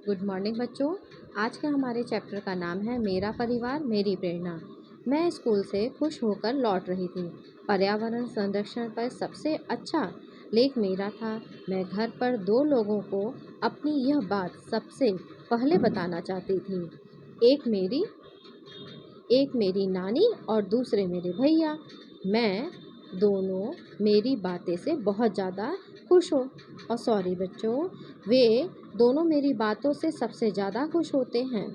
Good morning बच्चों। आज के हमारे चैप्टर का नाम है मेरा परिवार मेरी प्रेरणा। मैं स्कूल से खुश होकर लौट रही थी। पर्यावरण संरक्षण पर सबसे अच्छा लेख मेरा था। मैं घर पर दो लोगों को अपनी यह बात सबसे पहले बताना चाहती थी। एक मेरी नानी और दूसरे मेरे भैया। मैं दोनों मेरी बातें से बहुत ज़्यादा खुश हो और सॉरी बच्चों, वे दोनों मेरी बातों से सबसे ज़्यादा खुश होते हैं।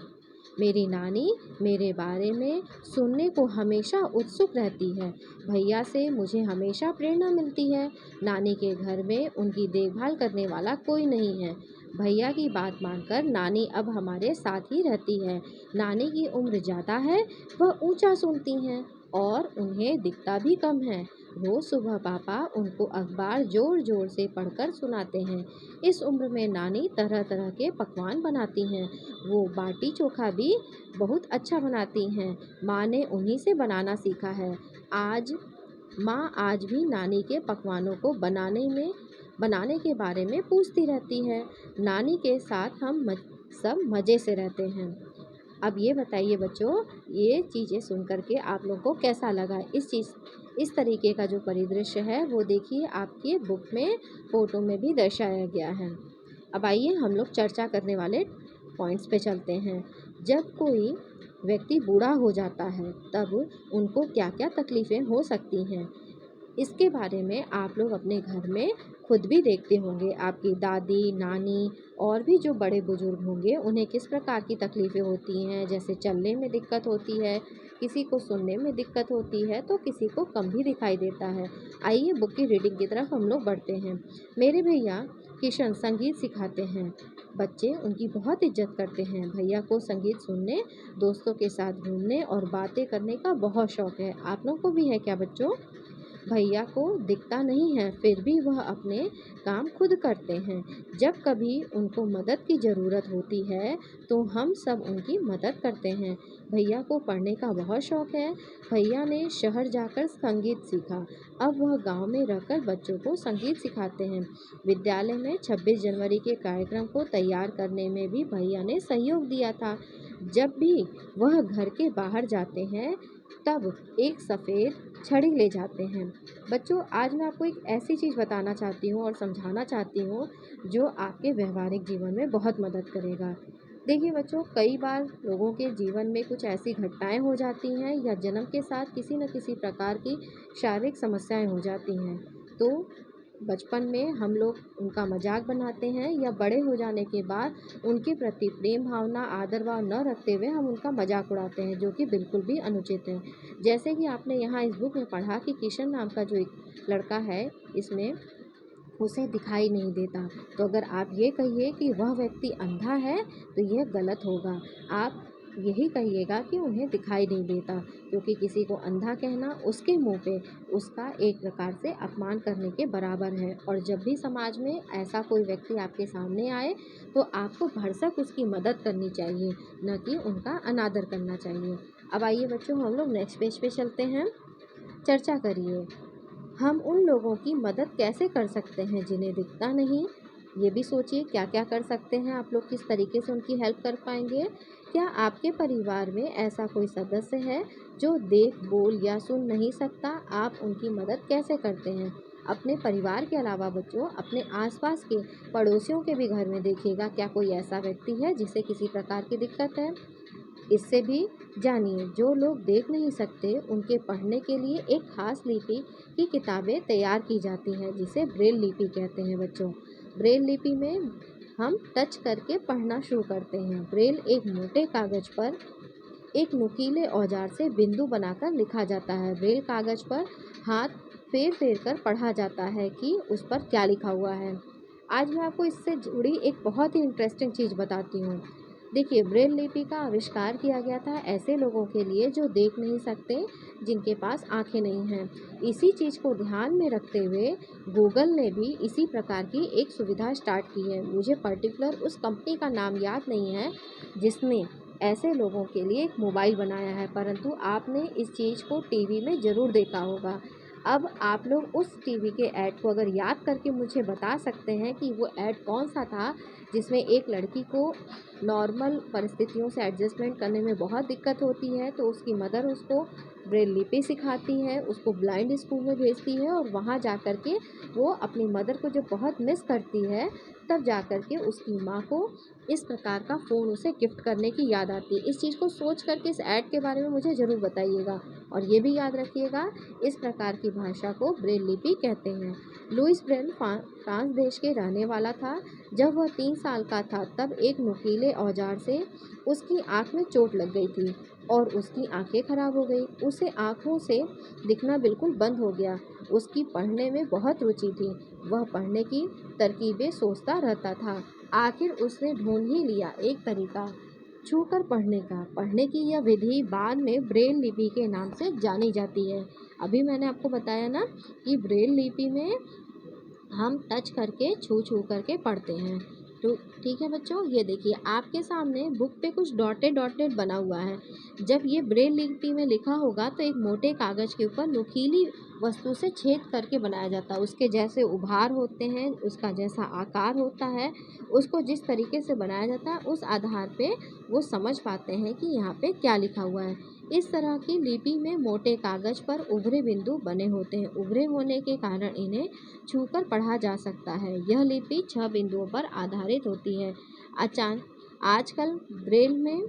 मेरी नानी मेरे बारे में सुनने को हमेशा उत्सुक रहती है। भैया से मुझे हमेशा प्रेरणा मिलती है। नानी के घर में उनकी देखभाल करने वाला कोई नहीं है। भैया की बात मानकर नानी अब हमारे साथ ही रहती है। नानी की उम्र ज़्यादा है, वह ऊंचा सुनती हैं और उन्हें दिखता भी कम है। रोज़ सुबह पापा उनको अखबार ज़ोर ज़ोर से पढ़कर सुनाते हैं। इस उम्र में नानी तरह तरह के पकवान बनाती हैं। वो बाटी चोखा भी बहुत अच्छा बनाती हैं। माँ ने उन्हीं से बनाना सीखा है। आज माँ आज भी नानी के पकवानों को बनाने के बारे में पूछती रहती है। नानी के साथ हम सब मज़े से रहते हैं। अब ये बताइए बच्चों, ये चीज़ें सुन कर के आप लोगों को कैसा लगा? इस तरीके का जो परिदृश्य है वो देखिए आपकी बुक में फ़ोटो में भी दर्शाया गया है। अब आइए हम लोग चर्चा करने वाले पॉइंट्स पे चलते हैं। जब कोई व्यक्ति बूढ़ा हो जाता है तब उनको क्या क्या तकलीफ़ें हो सकती हैं, इसके बारे में आप लोग अपने घर में खुद भी देखते होंगे। आपकी दादी, नानी और भी जो बड़े बुजुर्ग होंगे उन्हें किस प्रकार की तकलीफ़ें होती हैं। जैसे चलने में दिक्कत होती है, किसी को सुनने में दिक्कत होती है तो किसी को कम भी दिखाई देता है। आइए बुक की रीडिंग की तरफ हम लोग बढ़ते हैं। मेरे भैया किशन संगीत सिखाते हैं। बच्चे उनकी बहुत इज्जत करते हैं। भैया को संगीत सुनने, दोस्तों के साथ घूमने और बातें करने का बहुत शौक़ है। आप लोगों को भी है क्या बच्चों? भैया को दिखता नहीं है फिर भी वह अपने काम खुद करते हैं। जब कभी उनको मदद की ज़रूरत होती है तो हम सब उनकी मदद करते हैं। भैया को पढ़ने का बहुत शौक़ है। भैया ने शहर जाकर संगीत सीखा। अब वह गांव में रहकर बच्चों को संगीत सिखाते हैं। विद्यालय में 26 जनवरी के कार्यक्रम को तैयार करने में भी भैया ने सहयोग दिया था। जब भी वह घर के बाहर जाते हैं तब एक सफ़ेद छड़ी ले जाते हैं। बच्चों, आज मैं आपको एक ऐसी चीज़ बताना चाहती हूँ और समझाना चाहती हूँ जो आपके व्यवहारिक जीवन में बहुत मदद करेगा। देखिए बच्चों, कई बार लोगों के जीवन में कुछ ऐसी घटनाएं हो जाती हैं या जन्म के साथ किसी न किसी प्रकार की शारीरिक समस्याएं हो जाती हैं। तो बचपन में हम लोग उनका मजाक बनाते हैं या बड़े हो जाने के बाद उनके प्रति प्रेम भावना, आदर भाव न रखते हुए हम उनका मजाक उड़ाते हैं, जो कि बिल्कुल भी अनुचित है। जैसे कि आपने यहाँ इस बुक में पढ़ा कि किशन नाम का जो एक लड़का है, इसमें उसे दिखाई नहीं देता। तो अगर आप ये कहिए कि वह व्यक्ति अंधा है तो यह गलत होगा। आप यही कहिएगा कि उन्हें दिखाई नहीं देता, क्योंकि किसी को अंधा कहना उसके मुंह पे उसका एक प्रकार से अपमान करने के बराबर है। और जब भी समाज में ऐसा कोई व्यक्ति आपके सामने आए तो आपको भरसक उसकी मदद करनी चाहिए, न कि उनका अनादर करना चाहिए। अब आइए बच्चों, हम लोग नेक्स्ट पेज पे चलते हैं। चर्चा करिए, हम उन लोगों की मदद कैसे कर सकते हैं जिन्हें दिखता नहीं। ये भी सोचिए क्या क्या कर सकते हैं आप लोग, किस तरीके से उनकी हेल्प कर पाएंगे। क्या आपके परिवार में ऐसा कोई सदस्य है जो देख, बोल या सुन नहीं सकता? आप उनकी मदद कैसे करते हैं? अपने परिवार के अलावा बच्चों अपने आसपास के पड़ोसियों के भी घर में देखिएगा, क्या कोई ऐसा व्यक्ति है जिसे किसी प्रकार की दिक्कत है। इससे भी जानिए, जो लोग देख नहीं सकते उनके पढ़ने के लिए एक खास लिपि की किताबें तैयार की जाती हैं, जिसे ब्रेल लिपि कहते हैं बच्चों। ब्रेल लिपि में हम टच करके पढ़ना शुरू करते हैं। ब्रेल एक मोटे कागज पर एक नुकीले औजार से बिंदु बनाकर लिखा जाता है। ब्रेल कागज पर हाथ फेर फेर कर पढ़ा जाता है कि उस पर क्या लिखा हुआ है। आज मैं आपको इससे जुड़ी एक बहुत ही इंटरेस्टिंग चीज़ बताती हूँ। देखिए, ब्रेल लिपि का आविष्कार किया गया था ऐसे लोगों के लिए जो देख नहीं सकते, जिनके पास आंखें नहीं हैं। इसी चीज़ को ध्यान में रखते हुए गूगल ने भी इसी प्रकार की एक सुविधा स्टार्ट की है। मुझे पर्टिकुलर उस कंपनी का नाम याद नहीं है जिसने ऐसे लोगों के लिए एक मोबाइल बनाया है, परंतु आपने इस चीज़ को टीवी में ज़रूर देखा होगा। अब आप लोग उस टीवी के ऐड को अगर याद करके मुझे बता सकते हैं कि वो ऐड कौन सा था, जिसमें एक लड़की को नॉर्मल परिस्थितियों से एडजस्टमेंट करने में बहुत दिक्कत होती है, तो उसकी मदर उसको ब्रेल लिपि सिखाती है, उसको ब्लाइंड स्कूल में भेजती है और वहाँ जा कर के वो अपनी मदर को जब बहुत मिस करती है, तब जा कर के उसकी माँ को इस प्रकार का फ़ोन उसे गिफ्ट करने की याद आती है। इस चीज़ को सोच कर के इस ऐड के बारे में मुझे ज़रूर बताइएगा और ये भी याद रखिएगा, इस प्रकार की भाषा को ब्रेल लिपि कहते हैं। लुइस ब्रेल फ्रांस देश के रहने वाला था। जब वह 3 साल का था तब एक नुकीले औजार से उसकी आँख में चोट लग गई थी और उसकी आँखें खराब हो गई। उसे आँखों से दिखना बिल्कुल बंद हो गया। उसकी पढ़ने में बहुत रुचि थी। वह पढ़ने की तरकीबें सोचता रहता था। आखिर उसने ढूंढ ही लिया एक तरीका छूकर पढ़ने का। पढ़ने की यह विधि बाद में ब्रेल लिपि के नाम से जानी जाती है। अभी मैंने आपको बताया ना कि ब्रेल लिपि में हम टच करके छू छू करके पढ़ते हैं। तो ठीक है बच्चों, ये देखिए आपके सामने बुक पे कुछ डॉटेड डॉटेड बना हुआ है। जब ये ब्रेल लिपि में लिखा होगा तो एक मोटे कागज़ के ऊपर नुकीली वस्तु से छेद करके बनाया जाता है। उसके जैसे उभार होते हैं, उसका जैसा आकार होता है, उसको जिस तरीके से बनाया जाता है उस आधार पे वो समझ पाते हैं कि यहाँ पे क्या लिखा हुआ है। इस तरह की लिपि में मोटे कागज़ पर उभरे बिंदु बने होते हैं। उभरे होने के कारण इन्हें छूकर पढ़ा जा सकता है। यह लिपि 6 बिंदुओं पर आधारित होती है। आजकल ब्रेल में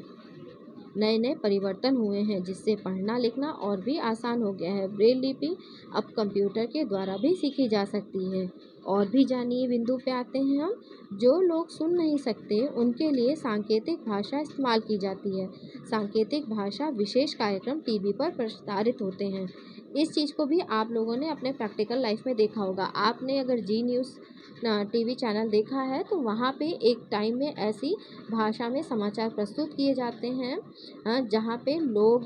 नए नए परिवर्तन हुए हैं जिससे पढ़ना लिखना और भी आसान हो गया है। ब्रेल लिपि अब कंप्यूटर के द्वारा भी सीखी जा सकती है। और भी जानिए, बिंदु पे आते हैं हम। जो लोग सुन नहीं सकते उनके लिए सांकेतिक भाषा इस्तेमाल की जाती है। सांकेतिक भाषा विशेष कार्यक्रम टीवी पर प्रसारित होते हैं। इस चीज़ को भी आप लोगों ने अपने प्रैक्टिकल लाइफ में देखा होगा। आपने अगर जी न्यूज़ टीवी चैनल देखा है तो वहाँ पे एक टाइम में ऐसी भाषा में समाचार प्रस्तुत किए जाते हैं जहाँ पे लोग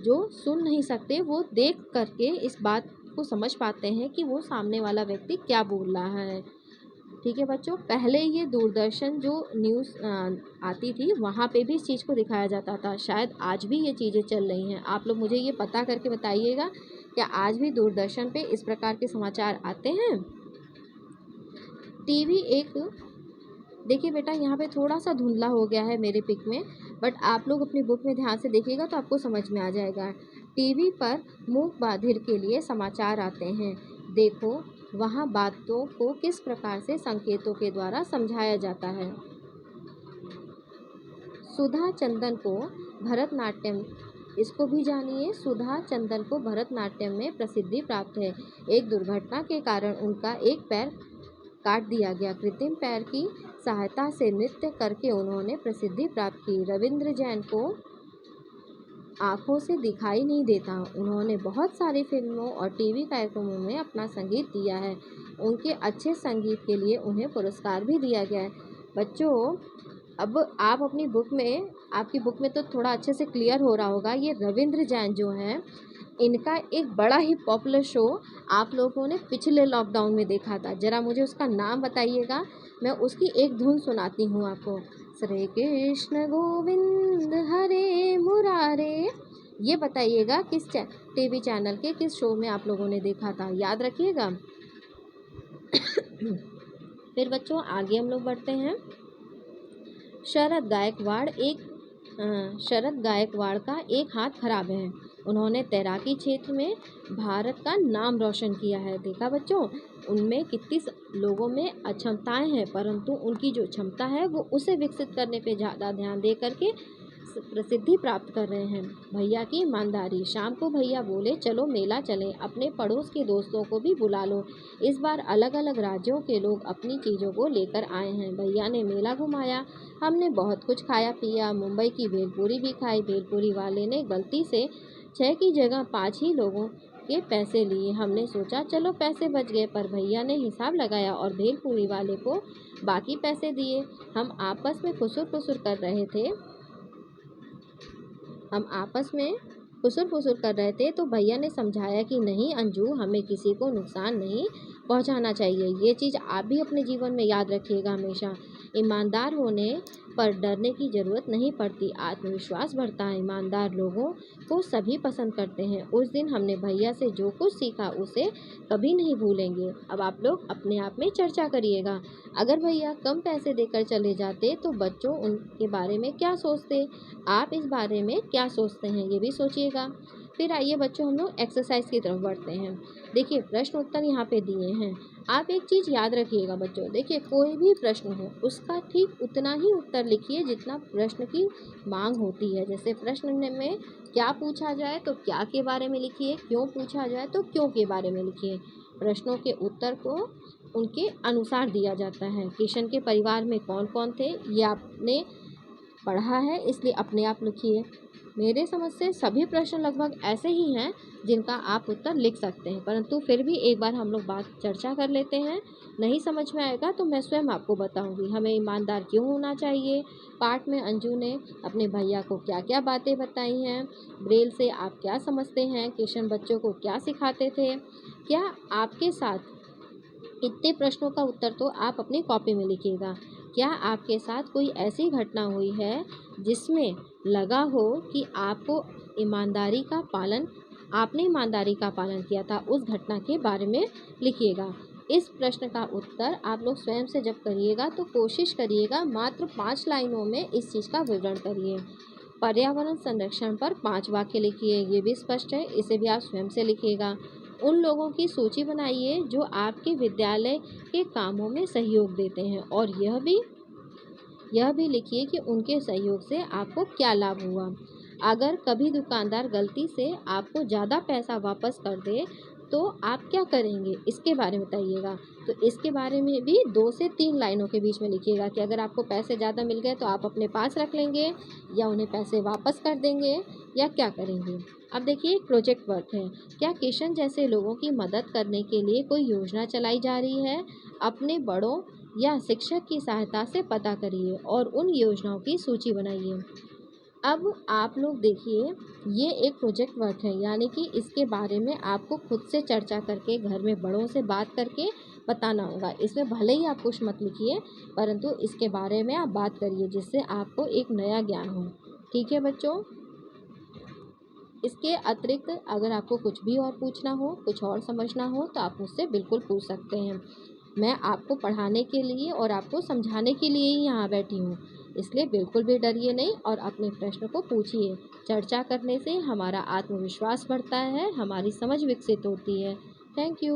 जो सुन नहीं सकते वो देख करके इस बात को समझ पाते हैं कि वो सामने वाला व्यक्ति क्या बोल रहा है। ठीक है बच्चों, पहले ये दूरदर्शन जो न्यूज़ आती थी वहाँ पे भी इस चीज़ को दिखाया जाता था। शायद आज भी ये चीज़ें चल रही हैं। आप लोग मुझे ये पता करके बताइएगा, क्या आज भी दूरदर्शन पे इस प्रकार के समाचार आते हैं? टीवी एक देखिए बेटा, यहाँ पे थोड़ा सा धुंधला हो गया है मेरे पिक में, बट आप लोग अपनी बुक में ध्यान से देखिएगा तो आपको समझ में आ जाएगा। टीवी पर मूक बधिर के लिए समाचार आते हैं। देखो वहाँ बातों को किस प्रकार से संकेतों के द्वारा समझाया जाता है। सुधा चंदन को भरतनाट्यम, इसको भी जानिए। सुधा चंदन को भरतनाट्यम में प्रसिद्धि प्राप्त है। एक दुर्घटना के कारण उनका एक पैर काट दिया गया। कृत्रिम पैर की सहायता से नृत्य करके उन्होंने प्रसिद्धि प्राप्त की। रविंद्र जैन को आँखों से दिखाई नहीं देता। उन्होंने बहुत सारी फिल्मों और टीवी कार्यक्रमों में अपना संगीत दिया है। उनके अच्छे संगीत के लिए उन्हें पुरस्कार भी दिया गया है। बच्चों, अब आप अपनी बुक में, आपकी बुक में तो थोड़ा अच्छे से क्लियर हो रहा होगा, ये रविंद्र जैन जो हैं, इनका एक बड़ा ही पॉपुलर शो आप लोगों ने पिछले लॉकडाउन में देखा था। ज़रा मुझे उसका नाम बताइएगा, मैं उसकी एक धुन सुनाती हूँ आपको। श्री कृष्ण गोविंद हरे मुरारे। ये बताइएगा किस टीवी चैनल के किस शो में आप लोगों ने देखा था, याद रखिएगा। फिर बच्चों आगे हम लोग बढ़ते हैं। शरद गायकवाड़ का एक हाथ खराब है। उन्होंने तैराकी क्षेत्र में भारत का नाम रोशन किया है। देखा बच्चों, उनमें कितनी लोगों में अक्षमताएं हैं, परंतु उनकी जो क्षमता है वो उसे विकसित करने पे ज़्यादा ध्यान दे करके प्रसिद्धि प्राप्त कर रहे हैं। भैया की ईमानदारी। शाम को भैया बोले, चलो मेला चलें, अपने पड़ोस के दोस्तों को भी बुला लो। इस बार अलग अलग राज्यों के लोग अपनी चीज़ों को लेकर आए हैं। भैया ने मेला घुमाया, हमने बहुत कुछ खाया पिया। मुंबई की भेलपूरी भी खाई। भेलपूरी वाले ने गलती से 6 की जगह 5 ही लोगों के पैसे लिए। हमने सोचा चलो पैसे बच गए, पर भैया ने हिसाब लगाया और भेलपूरी वाले को बाकी पैसे दिए। हम आपस में खुसुर फुसुर कर रहे थे तो भैया ने समझाया कि नहीं अंजू, हमें किसी को नुकसान नहीं पहुंचाना चाहिए। ये चीज़ आप भी अपने जीवन में याद रखिएगा हमेशा। ईमानदार होने पर डरने की ज़रूरत नहीं पड़ती, आत्मविश्वास बढ़ता है। ईमानदार लोगों को सभी पसंद करते हैं। उस दिन हमने भैया से जो कुछ सीखा उसे कभी नहीं भूलेंगे। अब आप लोग अपने आप में चर्चा करिएगा। अगर भैया कम पैसे देकर चले जाते तो बच्चों उनके बारे में क्या सोचते? आप इस बारे में क्या सोचते हैं, ये भी सोचिएगा। फिर आइए बच्चों, हम लोग एक्सरसाइज की तरफ बढ़ते हैं। देखिए, प्रश्न उत्तर यहाँ पे दिए हैं। आप एक चीज़ याद रखिएगा बच्चों, देखिए कोई भी प्रश्न हो उसका ठीक उतना ही उत्तर लिखिए जितना प्रश्न की मांग होती है। जैसे प्रश्न में क्या पूछा जाए तो क्या के बारे में लिखिए, क्यों पूछा जाए तो क्यों के बारे में लिखिए। प्रश्नों के उत्तर को उनके अनुसार दिया जाता है। किशन के परिवार में कौन कौन थे ये आपने पढ़ा है, इसलिए अपने आप लिखिए। मेरे समझ से सभी प्रश्न लगभग ऐसे ही हैं जिनका आप उत्तर लिख सकते हैं, परंतु फिर भी एक बार हम लोग बात चर्चा कर लेते हैं। नहीं समझ में आएगा तो मैं स्वयं आपको बताऊंगी। हमें ईमानदार क्यों होना चाहिए, पाठ में अंजू ने अपने भैया को क्या क्या बातें बताई हैं, ब्रेल से आप क्या समझते हैं, किशन बच्चों को क्या सिखाते थे। क्या आपके साथ इतने प्रश्नों का उत्तर तो आप अपनी कॉपी में लिखिएगा। क्या आपके साथ कोई ऐसी घटना हुई है जिसमें लगा हो कि आपने ईमानदारी का पालन किया था, उस घटना के बारे में लिखिएगा। इस प्रश्न का उत्तर आप लोग स्वयं से जब करिएगा तो कोशिश करिएगा मात्र 5 लाइनों में इस चीज़ का विवरण करिए। पर्यावरण संरक्षण पर 5 वाक्य लिखिए, ये भी स्पष्ट है, इसे भी आप स्वयं से लिखिएगा। उन लोगों की सूची बनाइए जो आपके विद्यालय के कामों में सहयोग देते हैं, और यह भी लिखिए कि उनके सहयोग से आपको क्या लाभ हुआ। अगर कभी दुकानदार गलती से आपको ज़्यादा पैसा वापस कर दे तो आप क्या करेंगे, इसके बारे में बताइएगा। तो इसके बारे में भी 2 से 3 लाइनों के बीच में लिखिएगा कि अगर आपको पैसे ज़्यादा मिल गए तो आप अपने पास रख लेंगे या उन्हें पैसे वापस कर देंगे या क्या करेंगे। अब देखिए, एक प्रोजेक्ट वर्क है। क्या किशन जैसे लोगों की मदद करने के लिए कोई योजना चलाई जा रही है? अपने बड़ों या शिक्षक की सहायता से पता करिए और उन योजनाओं की सूची बनाइए। अब आप लोग देखिए, ये एक प्रोजेक्ट वर्क है, यानी कि इसके बारे में आपको खुद से चर्चा करके घर में बड़ों से बात करके बताना होगा। इसमें भले ही आप कुछ मत लिखिए, परंतु इसके बारे में आप बात करिए जिससे आपको एक नया ज्ञान हो। ठीक है बच्चों, इसके अतिरिक्त अगर आपको कुछ भी और पूछना हो, कुछ और समझना हो तो आप मुझसे बिल्कुल पूछ सकते हैं। मैं आपको पढ़ाने के लिए और आपको समझाने के लिए ही यहाँ बैठी हूँ, इसलिए बिल्कुल भी डरिए नहीं और अपने प्रश्न को पूछिए। चर्चा करने से हमारा आत्मविश्वास बढ़ता है, हमारी समझ विकसित होती है। Thank you.